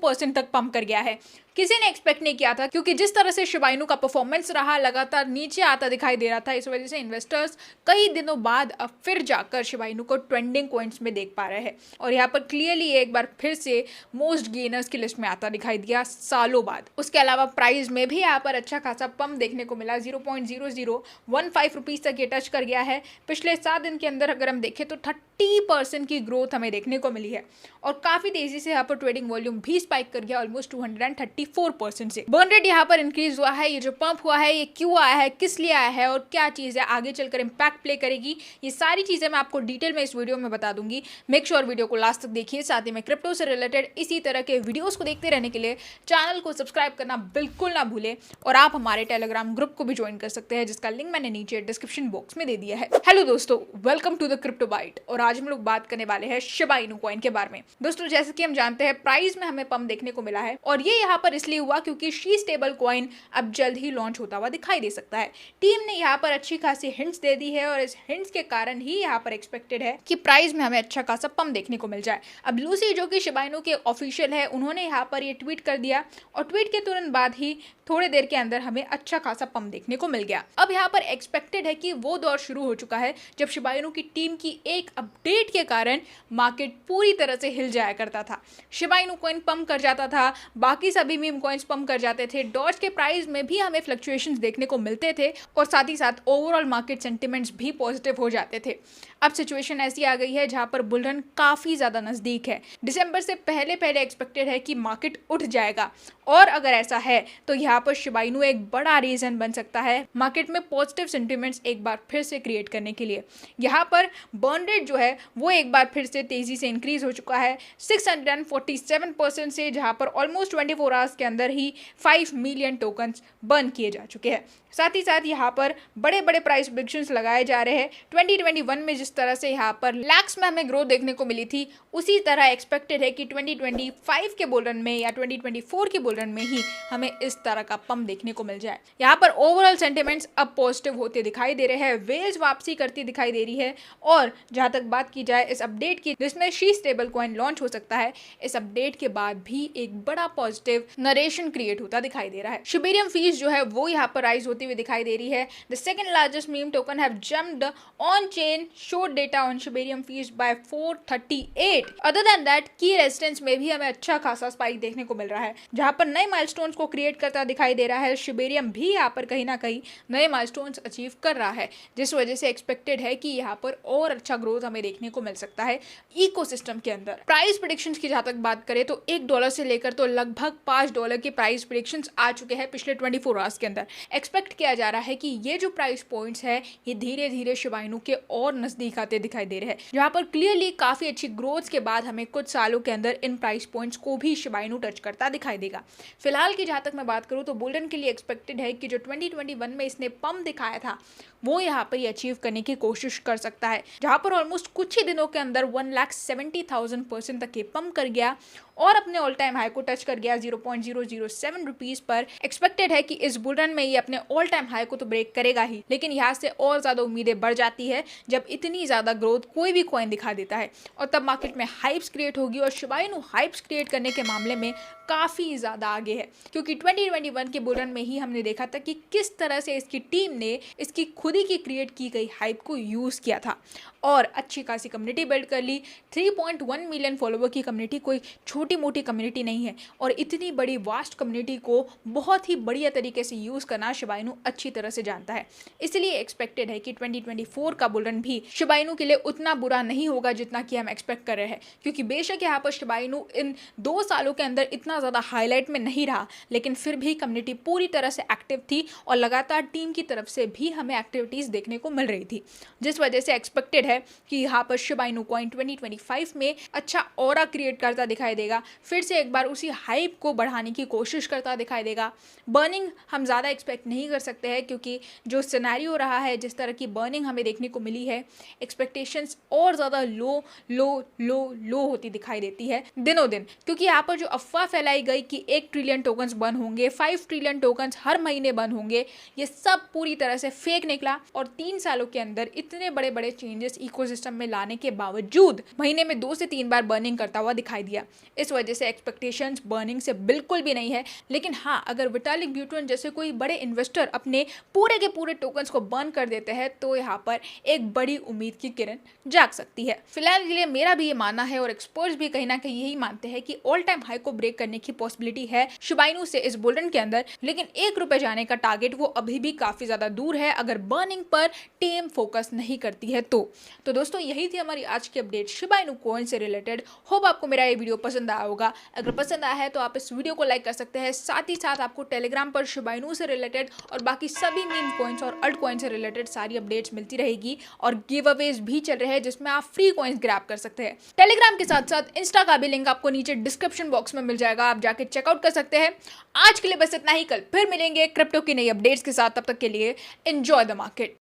2% तक पंप कर गया है। किसी ने एक्सपेक्ट नहीं किया था, क्योंकि जिस तरह से शिबा इनू का परफॉर्मेंस रहा लगातार नीचे आता दिखाई दे रहा था। इस वजह से इन्वेस्टर्स कई दिनों बाद अब फिर जाकर शिबा इनू को ट्रेंडिंग कॉइन्स में देख पा रहे हैं और यहाँ पर क्लियरली एक बार फिर से मोस्ट गेनर्स की लिस्ट में आता दिखाई दिया सालों बाद। उसके अलावा प्राइस में भी यहाँ पर अच्छा खासा पंप देखने को मिला। 0.0015 रुपीज तक ये टच कर गया है। पिछले 7 दिन के अंदर अगर हम देखें तो 30% की ग्रोथ हमें देखने को मिली है और काफी तेजी से यहाँ पर ट्रेडिंग वॉल्यूम भी स्पाइक कर गया ऑलमोस्ट 234% से। बर्न रेट यहाँ पर इंक्रीज हुआ है। ये जो पंप हुआ है ये क्यों आया है, किस लिए आया है और क्या चीज है आगे चलकर इंपैक्ट प्ले करेगी, ये सारी चीजें मैं आपको डिटेल में इस वीडियो में बता दूंगी। मेक श्योर वीडियो को लास्ट तक देखिए। साथ ही में क्रिप्टो से रिलेटेड इसी तरह के वीडियोस को देखते रहने के लिए चैनल को सब्सक्राइब करना बिल्कुल ना भूले और आप हमारे टेलीग्राम ग्रुप को भी ज्वाइन कर सकते हैं जिसका लिंक मैंने नीचे डिस्क्रिप्शन बॉक्स में दे दिया है। हेलो दोस्तों, welcome to the crypto byte और आज हम लोग बात करने वाले हैं शिबा इनू कॉइन के बारे में। दोस्तों जैसे कि हम जानते हैं प्राइस में हमें पंप देखने को मिला है और ये यहाँ पर इसलिए हुआ क्योंकि शी स्टेबल कॉइन अब जल्द ही लॉन्च होता हुआ दिखाई दे सकता है। टीम ने यहाँ पर अच्छी खासी हिंट्स दे दी है और इस हिंट्स के कारण ही यहाँ पर एक्सपेक्टेड है कि प्राइस में हमें अच्छा खासा पंप देखने को मिल जाए। अब लूसी जो कि शिबा इनू के ऑफिशियल है, उन्होंने यहाँ पर ये ट्वीट कर दिया और ट्वीट के तुरंत बाद ही थोड़ी देर के अंदर हमें अच्छा खासा पंप देखने को मिल गया। अब यहाँ पर एक्सपेक्टेड है कि वो दौर शुरू हो चुका है जब शिबा इनू की टीम की एक अपडेट के कारण मार्केट पूरी तरह से हिल जाया करता था। शिबा इनू कॉइन पंप कर जाता था, बाकी सभी मीम कॉइन्स पंप कर जाते थे, डॉज के प्राइस में भी हमें फ्लक्चुएशंस देखने को मिलते थे और साथ ही साथ ओवरऑल मार्केट सेंटिमेंट्स भी पॉजिटिव हो जाते थे। अब सिचुएशन ऐसी आ गई है जहां पर बुल रन काफी ज्यादा नजदीक है। दिसंबर से पहले एक्सपेक्टेड है कि मार्केट उठ जाएगा और अगर ऐसा है तो यहाँ पर शिबा इनू एक बड़ा रीजन बन सकता है मार्केट में पॉजिटिव सेंटिमेंट्स एक बार फिर से क्रिएट करने के लिए। यहाँ पर बर्न रेट जो है वो एक बार फिर से तेजी से इंक्रीज हो चुका है 647% से, जहाँ पर ऑलमोस्ट 24 आवर्स के अंदर ही 5 मिलियन टोकन्स बर्न किए जा चुके हैं। साथ ही साथ यहाँ पर बड़े बड़े प्राइस प्रेडिक्शंस लगाए जा रहे हैं। 2021 में जिस तरह से यहाँ पर लैक्स में हमें ग्रोथ देखने को मिली थी उसी तरह एक्सपेक्टेड है कि 2025 के बुल रन में या 2024 के बुल रन में ही हमें इस तरह का पंप देखने को मिल जाए। यहाँ पर ओवरऑल सेंटिमेंट्स अब पॉजिटिव होते दिखाई दे रहे हैं, वेल्स वापसी करती दिखाई दे रही है और जहाँ तक बात की जाए इस अपडेट की जिसमें शी स्टेबल कॉइन लॉन्च हो सकता है, इस अपडेट के बाद भी एक बड़ा पॉजिटिव नरेशन क्रिएट होता दिखाई दे रहा है। शिबेरियम फीस जो है वो यहाँ पर राइज होती हुई दिखाई दे रही है। The second largest meme token have jumped on chain showed data on Shibarium fees by 438। Other than that की रेजिस्टेंस में भी हमें अच्छा खासा स्पाइक देखने को मिल रहा है जहां पर नए माइलस्टोन्स को क्रिएट करता दिखाई दे रहा है। शिबेरियम भी यहाँ पर कहीं ना कहीं नए माइलस्टोन्स अचीव कर रहा है जिस वजह से एक्सपेक्टेड है कि यहाँ पर और अच्छा ग्रोथ हमें देखने को मिल सकता है इकोसिस्टम के अंदर। प्राइस प्रेडिक्शंस की जहां तक बात करें तो $1 से लेकर तो लगभग $5 के प्राइस प्रेडिक्शंस आ चुके हैं पिछले 24 आवर्स के अंदर। एक्सपेक्ट किया जा रहा है कि ये जो प्राइस पॉइंट्स है ये धीरे धीरे शिबा इनू के और नजदीक आते दिखाई दे रहे हैं, जहां पर क्लियरली काफी अच्छी ग्रोथ के बाद हमें कुछ सालों के अंदर इन प्राइस पॉइंट्स को भी शिबा इनू टच करता दिखाई देगा। फिलहाल की जहां तक मैं बात करूं तो बुल रन के लिए एक्सपेक्टेड है कि जो 2021 में इसने पंप दिखाया था वो यहाँ पर अचीव करने की कोशिश कर सकता है, जहां पर ऑलमोस्ट कुछ ही दिनों के अंदर 1,70,000% तक ये पंप कर गया और अपने ऑल टाइम हाई को टच कर गया 0.007 रुपीज पर। एक्सपेक्टेड है कि इस बुल रन में ये अपने ऑल टाइम हाई को तो ब्रेक करेगा ही, लेकिन यहाँ से और ज्यादा उम्मीदें बढ़ जाती है जब इतनी ज्यादा ग्रोथ कोई भी कॉइन दिखा देता है और तब मार्केट में हाइप्स क्रिएट होगी और शिबा इनू हाइप्स क्रिएट करने के मामले में काफी ज्यादा आगे है, क्योंकि 2021 के बुल रन में ही हमने देखा था कि किस तरह से इसकी टीम ने इसकी खुद ही की क्रिएट की गई हाइप को यूज किया था और अच्छी खासी कम्युनिटी बिल्ड कर ली। 3.1 मिलियन फॉलोवर की कम्युनिटी कोई छोटी मोटी कम्युनिटी नहीं है और इतनी बड़ी वास्ट कम्युनिटी को बहुत ही बढ़िया तरीके से यूज करना शिबा इनू अच्छी तरह से जानता है। इसलिए एक्सपेक्टेड है कि 2024 का बुल रन भी शिबा इनू के लिए उतना बुरा नहीं होगा जितना कि हम एक्सपेक्ट कर रहे हैं, क्योंकि बेशक यहाँ पर शिबा इनू इन 2 सालों के अंदर इतना ज्यादा हाईलाइट में नहीं रहा, लेकिन फिर भी कम्युनिटी पूरी तरह से एक्टिव थी और लगातार टीम की तरफ से भी हमें एक्टिविटीज देखने को मिल रही थी, जिस वजह से एक्सपेक्टेड है कि यहाँ पर शिबा इनू कॉइन 2025 में अच्छा ऑरा क्रिएट करता दिखाई देगा, फिर से एक बार उसी हाइप को बढ़ाने की कोशिश करता दिखाई देगा। बर्निंग हम ज़्यादा एक्सपेक्ट नहीं कर सकते हैं क्योंकि जो सिनेरियो रहा है, जिस तरह की बर्निंग हमें देखने को मिली है, एक्सपेक्टेशंस और ज़्यादा लो लो लो लो होती दिखाई देती है दिनों दिन, क्योंकि यहाँ पर जो अफवाह फैलाई गई कि 1 ट्रिलियन टोकन्स बर्न होंगे, 5 ट्रिलियन टोकन्स हर महीने बर्न होंगे, ये सब पूरी तरह से फेक निकला और 3 सालों के अंदर इतने बड़े बड़े चेंजेस इकोसिस्टम में लाने के बावजूद महीने में 2 से 3 बार बर्निंग करता हुआ दिखाई दिया। इस वजह से एक्सपेक्टेशंस बर्निंग से बिल्कुल भी नहीं है। लेकिन हाँ, अगर विटालिक ब्यूटेरिन जैसे कोई बड़े इन्वेस्टर अपने पूरे के पूरे टोकन्स को बर्न कर देते हैं तो यहाँ पर एक बड़ी उम्मीद की किरण जाग सकती है। फिलहाल के लिए मेरा भी ये मानना है और एक्सपर्ट्स भी कहीं ना कहीं यही मानते हैं कि ऑल टाइम हाई को ब्रेक करने की पॉसिबिलिटी है शिबा इनू से इस बुल रन के अंदर, लेकिन ₹1 जाने का टारगेट वो अभी भी काफी ज्यादा दूर है अगर बर्निंग पर टीम फोकस नहीं करती है तो दोस्तों यही थी हमारी आज की अपडेट शिबा इनू कॉइन से रिलेटेड। होप आपको मेरा ये वीडियो पसंद आया होगा। अगर पसंद आया है तो आप इस वीडियो को लाइक कर सकते हैं। साथ ही साथ आपको टेलीग्राम पर शिबा इनू से रिलेटेड और बाकी सभी मीम कॉइन्स और अल्ट कॉइन से रिलेटेड सारी अपडेट्स मिलती रहेगी और गिव अवेज भी चल रहे हैं जिसमें आप फ्री कॉइन्स ग्रैब कर सकते हैं। टेलीग्राम के साथ साथ इंस्टा का भी लिंक आपको नीचे डिस्क्रिप्शन बॉक्स में मिल जाएगा, आप जाके चेकआउट कर सकते हैं। आज के लिए बस इतना ही, कल फिर मिलेंगे क्रिप्टो की नई अपडेट्स के साथ। तब तक के लिए एंजॉय द मार्केट।